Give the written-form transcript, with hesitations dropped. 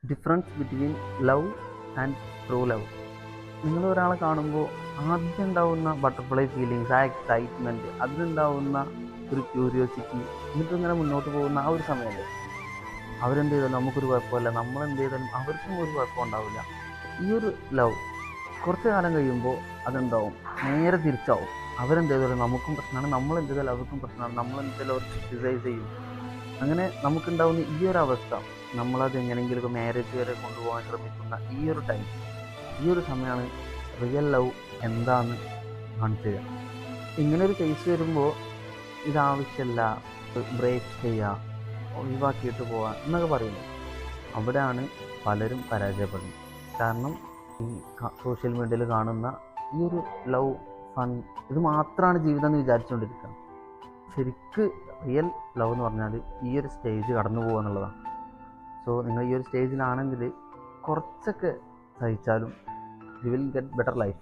Difference between love and true love. നിങ്ങൾ ഒരാളെ കാണുമ്പോൾ ആദ്യം ഉണ്ടാവുന്ന ബട്ടർഫ്ലൈ ഫീലിങ്സ്, ആ എക്സൈറ്റ്മെൻറ്റ്, അതിലുണ്ടാവുന്ന ഒരു ക്യൂരിയോസിറ്റി, എന്നിട്ടിങ്ങനെ മുന്നോട്ട് പോകുന്ന ആ ഒരു സമയമല്ലേ, അവരെന്ത് ചെയ്താലും നമുക്കൊരു കുഴപ്പമില്ല, നമ്മളെന്ത് ചെയ്താലും അവർക്കും ഒരു കുഴപ്പം ഉണ്ടാവില്ല. ഈ ഒരു ലവ് കുറച്ച് കാലം കഴിയുമ്പോൾ അതെന്താവും, നേരെ തിരിച്ചാവും. അവരെന്ത് ചെയ്താലും നമുക്കും പ്രശ്നമാണ്, നമ്മളെന്ത് ചെയ്താലും അവർക്കും പ്രശ്നമാണ്, നമ്മളെന്ത് ചെയ്താലും അവർ ക്രിട്ടിസൈസ് ചെയ്യും. അങ്ങനെ നമുക്കുണ്ടാവുന്ന ഈ ഒരു അവസ്ഥ, നമ്മളത് എങ്ങനെയെങ്കിലും മാരേജ് വരെ കൊണ്ടുപോകാൻ ശ്രമിക്കുന്ന ഈ ഒരു ടൈം, ഈ ഒരു സമയമാണ് റിയൽ ലവ് എന്താണെന്ന് കാണിച്ചു തരിക. ഇങ്ങനൊരു കേസ് വരുമ്പോൾ ഇതാവശ്യമില്ല, ബ്രേക്ക് ചെയ്യുക, ഒഴിവാക്കിയിട്ട് പോവുക എന്നൊക്കെ പറയുന്നു. അവിടെയാണ് പലരും പരാജയപ്പെടുന്നത്. കാരണം ഈ സോഷ്യൽ മീഡിയയിൽ കാണുന്ന ഈ ഒരു ലവ്, ഫൺ, ഇത് മാത്രമാണ് ജീവിതം എന്ന് വിചാരിച്ചുകൊണ്ടിരിക്കുക. ശരിക്ക് റിയൽ ലവ് എന്ന് പറഞ്ഞാൽ ഈ ഒരു സ്റ്റേജ് കടന്നു പോകുക എന്നുള്ളതാണ്. സോ നിങ്ങൾ ഈ ഒരു സ്റ്റേജിലാണെങ്കിൽ കുറച്ചൊക്കെ സഹിച്ചാലും you will get better life.